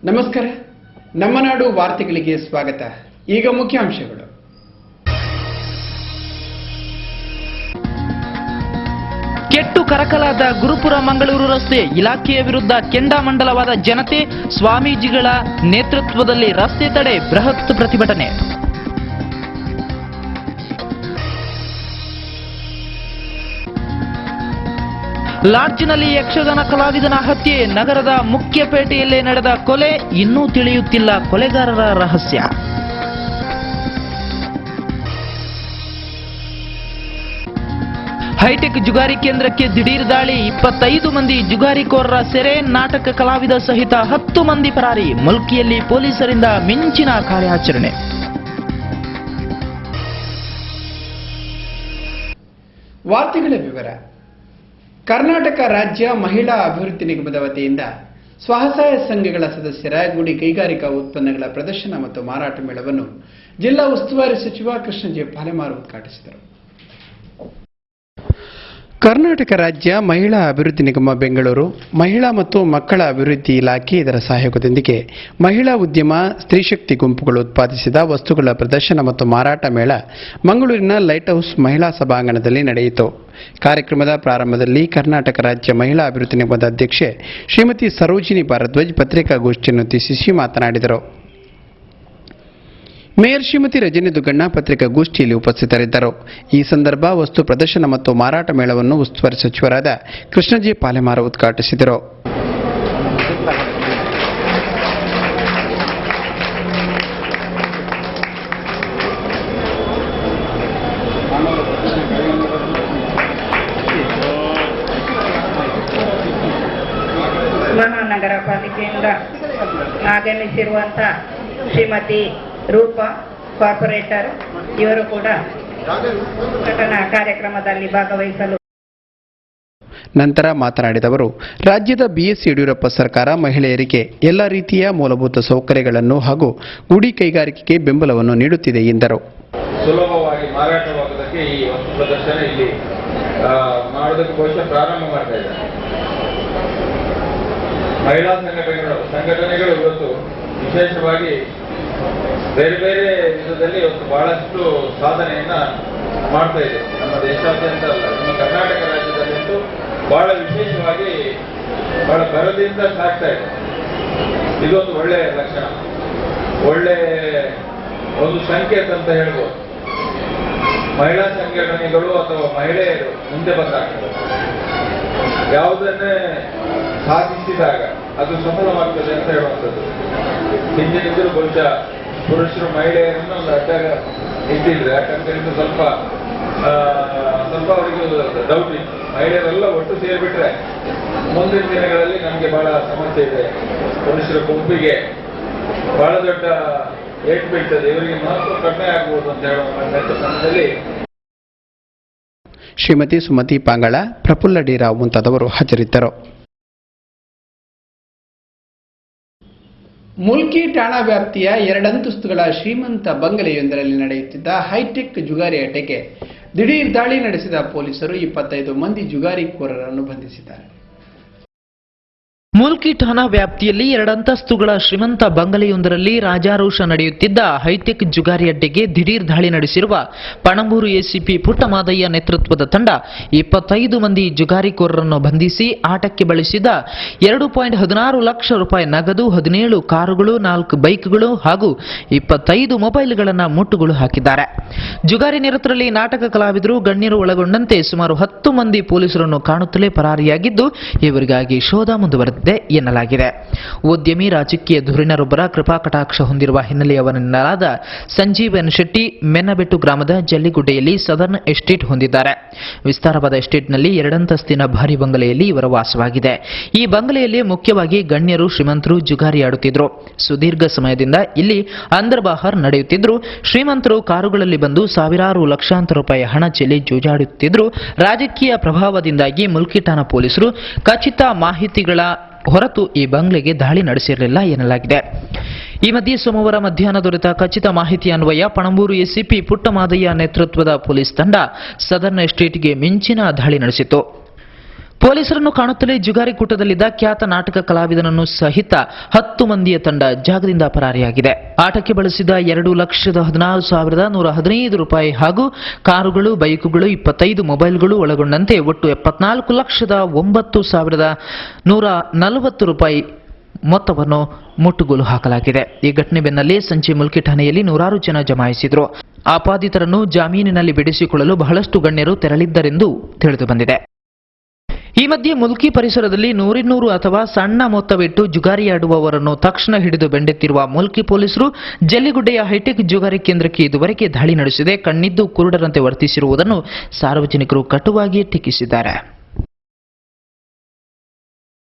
ನಮಸ್ಕಾರ. ನಮ್ಮ ನಾಡು ವಾರ್ತೆಗಳಿಗೆ ಸ್ವಾಗತ. ಈಗ ಮುಖ್ಯಾಂಶಗಳು. ಕೆಟ್ಟು ಕರಕಲಾದ ಗುರುಪುರ ಮಂಗಳೂರು ರಸ್ತೆ, ಇಲಾಖೆಯ ವಿರುದ್ಧ ಕೆಂಡಾಮಂಡಲವಾದ ಜನತೆ, ಸ್ವಾಮೀಜಿಗಳ ನೇತೃತ್ವದಲ್ಲಿ ರಸ್ತೆ ತಡೆ, ಬೃಹತ್ ಪ್ರತಿಭಟನೆ. ಲಾಡ್ಜ್ನಲ್ಲಿ ಯಕ್ಷಗಾನ ಕಲಾವಿದನ ಹತ್ಯೆ, ನಗರದ ಮುಖ್ಯಪೇಟೆಯಲ್ಲೇ ನಡೆದ ಕೊಲೆ, ಇನ್ನೂ ತಿಳಿಯುತ್ತಿಲ್ಲ ಕೊಲೆಗಾರರ ರಹಸ್ಯ. ಹೈಟೆಕ್ ಜುಗಾರಿ ಕೇಂದ್ರಕ್ಕೆ ದಿಢೀರ್ ದಾಳಿ, 25 ಮಂದಿ ಜುಗಾರಿಕೋರರ ಸೆರೆ, ನಾಟಕ ಕಲಾವಿದ ಸಹಿತ 10 ಮಂದಿ ಪರಾರಿ. ಮುಲ್ಕಿಯಲ್ಲಿ ಪೊಲೀಸರಿಂದ ಮಿಂಚಿನ ಕಾರ್ಯಾಚರಣೆ. ವಾರ್ತೆಗಳ ವಿವರ. ಕರ್ನಾಟಕ ರಾಜ್ಯ ಮಹಿಳಾ ಅಭಿವೃದ್ಧಿ ನಿಗಮದ ವತಿಯಿಂದ ಸ್ವಸಹಾಯ ಸಂಘಗಳ ಸದಸ್ಯರ ಗುಡಿ ಕೈಗಾರಿಕಾ ಉತ್ಪನ್ನಗಳ ಪ್ರದರ್ಶನ ಮತ್ತು ಮಾರಾಟ ಮೇಳವನ್ನು ಜಿಲ್ಲಾ ಉಸ್ತುವಾರಿ ಸಚಿವ ಕೃಷ್ಣ ಜೆ ಪಾಲೆಮಾರು ಉದ್ಘಾಟಿಸಿದರು. ಕರ್ನಾಟಕ ರಾಜ್ಯ ಮಹಿಳಾ ಅಭಿವೃದ್ಧಿ ನಿಗಮ ಬೆಂಗಳೂರು, ಮಹಿಳಾ ಮತ್ತು ಮಕ್ಕಳ ಅಭಿವೃದ್ಧಿ ಇಲಾಖೆ ಇದರ ಸಹಯೋಗದೊಂದಿಗೆ ಮಹಿಳಾ ಉದ್ಯಮ, ಸ್ತ್ರೀಶಕ್ತಿ ಗುಂಪುಗಳು ಉತ್ಪಾದಿಸಿದ ವಸ್ತುಗಳ ಪ್ರದರ್ಶನ ಮತ್ತು ಮಾರಾಟ ಮೇಳ ಮಂಗಳೂರಿನ ಲೈಟ್ ಹೌಸ್ ಮಹಿಳಾ ಸಭಾಂಗಣದಲ್ಲಿ ನಡೆಯಿತು. ಕಾರ್ಯಕ್ರಮದ ಪ್ರಾರಂಭದಲ್ಲಿ ಕರ್ನಾಟಕ ರಾಜ್ಯ ಮಹಿಳಾ ಅಭಿವೃದ್ಧಿ ನಿಗಮದ ಅಧ್ಯಕ್ಷೆ ಶ್ರೀಮತಿ ಸರೋಜಿನಿ ಭಾರದ್ವಾಜ್ ಪತ್ರಿಕಾಗೋಷ್ಠಿಯನ್ನು ಉದ್ದೇಶಿಸಿ ಮಾತನಾಡಿದರು. ಮೇಯರ್ ಶ್ರೀಮತಿ ರಜನಿ ದುಗ್ಗಣ್ಣ ಪತ್ರಿಕಾಗೋಷ್ಠಿಯಲ್ಲಿ ಉಪಸ್ಥಿತರಿದ್ದರು. ಈ ಸಂದರ್ಭ ವಸ್ತು ಪ್ರದರ್ಶನ ಮತ್ತು ಮಾರಾಟ ಮೇಳವನ್ನು ಉಸ್ತುವಾರಿ ಸಚಿವರಾದ ಕೃಷ್ಣ ಜೆ ಪಾಲೆಮಾರು ಉದ್ಘಾಟಿಸಿದರು. ಮಹಾನಗರ ಪಾಲಿಕೆಯಿಂದ ಆಗಮಿಸಿರುವಂತಹ ಶ್ರೀಮತಿ ರೂಪಾ ಕಾರ್ಪೊರೇಟರ್ ಇವರು ಕೂಡ ಉದ್ಘಾಟನಾ ಕಾರ್ಯಕ್ರಮದಲ್ಲಿ ಭಾಗವಹಿಸಲು. ನಂತರ ಮಾತನಾಡಿದವರು, ರಾಜ್ಯದ ಬಿಎಸ್ ಯಡಿಯೂರಪ್ಪ ಸರ್ಕಾರ ಮಹಿಳೆಯರಿಗೆ ಎಲ್ಲ ರೀತಿಯ ಮೂಲಭೂತ ಸೌಕರ್ಯಗಳನ್ನು ಹಾಗೂ ಗುಡಿ ಕೈಗಾರಿಕೆಗೆ ಬೆಂಬಲವನ್ನು ನೀಡುತ್ತಿದೆ ಎಂದರು. ಸುಲಭವಾಗಿ ಮಾರಾಟವಾಗುವುದಕ್ಕೆ ಈ ವಸ್ತು ಪ್ರದರ್ಶನ ಇಲ್ಲಿ ಮಾಡೋದಕ್ಕೆ ಬಹುಶಃ ಪ್ರಾರಂಭ ಮಾಡ್ತಾ ಇದ್ದಾರೆ. ಮಹಿಳಾ ಸಂಘಟನೆಗಳು ಇವತ್ತು ವಿಶೇಷವಾಗಿ ಬೇರೆ ಬೇರೆ ವಿಧದಲ್ಲಿ ಇವತ್ತು ಬಹಳಷ್ಟು ಸಾಧನೆಯನ್ನ ಮಾಡ್ತಾ ಇದೆ. ನಮ್ಮ ದೇಶಾದ್ಯಂತ ಅಲ್ಲ, ನಮ್ಮ ಕರ್ನಾಟಕ ರಾಜ್ಯದಲ್ಲಂತೂ ಬಹಳ ವಿಶೇಷವಾಗಿ ಬಹಳ ಭರದಿಂದ ಸಾಗ್ತಾ ಇದೆ. ಇದೊಂದು ಒಳ್ಳೆಯ ಲಕ್ಷಣ, ಒಳ್ಳೆ ಒಂದು ಸಂಕೇತ ಅಂತ ಹೇಳ್ಬೋದು. ಮಹಿಳಾ ಸಂಘಟನೆಗಳು ಅಥವಾ ಮಹಿಳೆಯರು ಮುಂದೆ ಬಂದಾಗ ಯಾವುದನ್ನೇ ಸಾಧಿಸಿದಾಗ ಅದು ಸಫಲವಾಗ್ತದೆ ಅಂತ ಹೇಳುವಂಥದ್ದು. ಹಿಂದಿನಿಂದಲೂ ಬಹುಶಃ ಪುರುಷರು ಮಹಿಳೆಯರನ್ನು ಒಂದು ಅಡ್ಡಾಗ ಇಟ್ಟಿದ್ರು. ಯಾಕಂತ ಸ್ವಲ್ಪ ಅವರಿಗೆ ಡೌಟ್ ಇತ್ತು. ಮಹಿಳೆಯರೆಲ್ಲ ಒಟ್ಟು ಸೇರಿಬಿಟ್ರೆ ಮುಂದಿನ ದಿನಗಳಲ್ಲಿ ನಮಗೆ ಬಹಳ ಸಮಸ್ಯೆ ಇದೆ, ಪುರುಷರ ಗುಂಪಿಗೆ ಬಹಳ ದೊಡ್ಡ ಏಟು ಬೀಳ್ತದೆ, ಇವರಿಗೆ ಮಹತ್ವ ಕಡಿಮೆ ಆಗ್ಬೋದು ಅಂತ ಹೇಳುವ ಸಂದರ್ಭದಲ್ಲಿ ಶ್ರೀಮತಿ ಸುಮತಿ ಪಾಂಗಳ, ಪ್ರಫುಲ್ಲ ಡಿ ರಾವ್ ಮುಂತಾದವರು ಹಾಜರಿದ್ದರು. ಮುಲ್ಕಿ ಠಾಣಾ ವ್ಯಾಪ್ತಿಯ 2 ಅಂತಸ್ತುಗಳ ಶ್ರೀಮಂತ ಬಂಗಲೆಯೊಂದರಲ್ಲಿ ನಡೆಯುತ್ತಿದ್ದ ಹೈಟೆಕ್ ಜುಗಾರಿ ಅಡ್ಡೆಗೆ ದಿಢೀರ್ ದಾಳಿ ನಡೆಸಿದ ಪೊಲೀಸರು 25 ಮಂದಿ ಜುಗಾರಿಕೋರರನ್ನು ಬಂಧಿಸಿದ್ದಾರೆ. ಮುಲ್ಕಿ ಠಾಣಾ ವ್ಯಾಪ್ತಿಯಲ್ಲಿ 2 ಅಂತಸ್ತುಗಳ ಶ್ರೀಮಂತ ಬಂಗಲೆಯೊಂದರಲ್ಲಿ ರಾಜಾರೋಷ ನಡೆಯುತ್ತಿದ್ದ ಹೈಟೆಕ್ ಜುಗಾರಿ ಅಡ್ಡೆಗೆ ದಿಢೀರ್ ದಾಳಿ ನಡೆಸಿರುವ ಪಣಂಬೂರು ಎಸಿಪಿ ಪುಟ್ಟಮಾದಯ್ಯ ನೇತೃತ್ವದ ತಂಡ 25 ಮಂದಿ ಜುಗಾರಿಕೋರರನ್ನು ಬಂಧಿಸಿ ಆಟಕ್ಕೆ ಬಳಸಿದ 2.16 ಲಕ್ಷ ರೂಪಾಯಿ ನಗದು, 17 ಕಾರುಗಳು, 4 ಬೈಕ್ಗಳು ಹಾಗೂ 25 ಮೊಬೈಲ್ಗಳನ್ನು ಮುಟ್ಟುಗೋಲು ಹಾಕಿದ್ದಾರೆ. ಜುಗಾರಿ ನಿರತರಲ್ಲಿ ನಾಟಕ ಕಲಾವಿದರು, ಗಣ್ಯರು ಒಳಗೊಂಡಂತೆ ಸುಮಾರು 10 ಮಂದಿ ಪೊಲೀಸರನ್ನು ಕಾಣುತ್ತಲೇ ಪರಾರಿಯಾಗಿದ್ದು, ಇವರಿಗಾಗಿ ಶೋಧ ಮುಂದುವರೆದಿದೆ ಎನ್ನಲಾಗಿದೆ. ಉದ್ಯಮಿ, ರಾಜಕೀಯ ಧುರೀಣರೊಬ್ಬರ ಕೃಪಾ ಕಟಾಕ್ಷ ಹೊಂದಿರುವ ಹಿನ್ನೆಲೆಯವರನ್ನಾದ ಸಂಜೀವ್ ಎನ್ ಶೆಟ್ಟಿ ಮೆನ್ನಬೆಟ್ಟು ಗ್ರಾಮದ ಜಲ್ಲಿಗುಡ್ಡೆಯಲ್ಲಿ ಸದರ್ನ್ ಎಸ್ಟೇಟ್ ಹೊಂದಿದ್ದಾರೆ. ವಿಸ್ತಾರವಾದ ಎಸ್ಟೇಟ್ನಲ್ಲಿ 2 ಅಂತಸ್ತಿನ ಭಾರಿ ಬಂಗಲೆಯಲ್ಲಿ ಇವರ ವಾಸವಾಗಿದೆ. ಈ ಬಂಗಲೆಯಲ್ಲಿ ಮುಖ್ಯವಾಗಿ ಗಣ್ಯರು, ಶ್ರೀಮಂತರು ಜುಗಾರಿ ಆಡುತ್ತಿದ್ರು. ಸುದೀರ್ಘ ಸಮಯದಿಂದ ಇಲ್ಲಿ ಅಂದರ್ಬಾಹರ್ ನಡೆಯುತ್ತಿದ್ರು. ಶ್ರೀಮಂತರು ಕಾರುಗಳಲ್ಲಿ ಬಂದು ಸಾವಿರಾರು ಲಕ್ಷಾಂತರ ರೂಪಾಯಿ ಹಣ ಚೆಲ್ಲಿ ಜೂಜಾಡುತ್ತಿದ್ರು. ರಾಜಕೀಯ ಪ್ರಭಾವದಿಂದಾಗಿ ಮುಲ್ಕಿ ಠಾಣಾ ಪೊಲೀಸರು ಖಚಿತ ಮಾಹಿತಿಗಳ ಹೊರತು ಈ ಬಂಗ್ಲೆಗೆ ದಾಳಿ ನಡೆಸಿರಲಿಲ್ಲ ಎನ್ನಲಾಗಿದೆ. ಈ ಮಧ್ಯೆ ಸೋಮವಾರ ಮಧ್ಯಾಹ್ನ ದೊರೆತ ಖಚಿತ ಮಾಹಿತಿ ಅನ್ವಯ ಪಣಂಬೂರು ಎಸಿಪಿ ಪುಟ್ಟಮಾದಯ್ಯ ನೇತೃತ್ವದ ಪೊಲೀಸ್ ತಂಡ ಸದರ್ನ್ ಎಸ್ಟೇಟ್ಗೆ ಮಿಂಚಿನ ದಾಳಿ ನಡೆಸಿತು. ಪೊಲೀಸರನ್ನು ಕಾಣುತ್ತಲೇ ಜುಗಾರಿ ಕೂಟದಲ್ಲಿದ್ದ ಖ್ಯಾತ ನಾಟಕ ಕಲಾವಿದನನ್ನು ಸಹಿತ 10 ಮಂದಿಯ ತಂಡ ಜಾಗದಿಂದ ಪರಾರಿಯಾಗಿದೆ. ಆಟಕ್ಕೆ ಬಳಸಿದ 2,16,115 ರೂಪಾಯಿ ಹಾಗೂ ಕಾರುಗಳು, ಬೈಕುಗಳು, 25 ಮೊಬೈಲ್ಗಳು ಒಳಗೊಂಡಂತೆ ಒಟ್ಟು 74,09,140 ರೂಪಾಯಿ ಮೊತ್ತವನ್ನು ಮುಟ್ಟುಗೋಲು ಹಾಕಲಾಗಿದೆ. ಈ ಘಟನೆ ಬೆನ್ನಲ್ಲೇ ಸಂಚಿ ಮುಲ್ಕಿ ಠಾಣೆಯಲ್ಲಿ ನೂರಾರು ಜನ ಜಮಾಯಿಸಿದರು. ಆಪಾದಿತರನ್ನು ಜಾಮೀನಿನಲ್ಲಿ ಬಿಡಿಸಿಕೊಳ್ಳಲು ಬಹಳಷ್ಟು ಗಣ್ಯರು ತೆರಳಿದ್ದರೆಂದು ತಿಳಿದುಬಂದಿದೆ. ಈ ಮಧ್ಯೆ ಮುಲ್ಕಿ ಪರಿಸರದಲ್ಲಿ 100 ಅಥವಾ ಸಣ್ಣ ಮೊತ್ತವಿಟ್ಟು ಜುಗಾರಿಯಾಡುವವರನ್ನು ತಕ್ಷಣ ಹಿಡಿದು ಬೆಂಡೆತ್ತಿರುವ ಮುಲ್ಕಿ ಪೊಲೀಸರು ಜಲ್ಲಿಗುಡ್ಡೆಯ ಹೈಟೆಕ್ ಜುಗಾರಿ ಕೇಂದ್ರಕ್ಕೆ ಇದುವರೆಗೆ ದಾಳಿ ನಡೆಸಿದೆ, ಕಣ್ಣಿದ್ದು ಕುರುಡರಂತೆ ವರ್ತಿಸಿರುವುದನ್ನು ಸಾರ್ವಜನಿಕರು ಕಟುವಾಗಿ ಟೀಕಿಸಿದ್ದಾರೆ.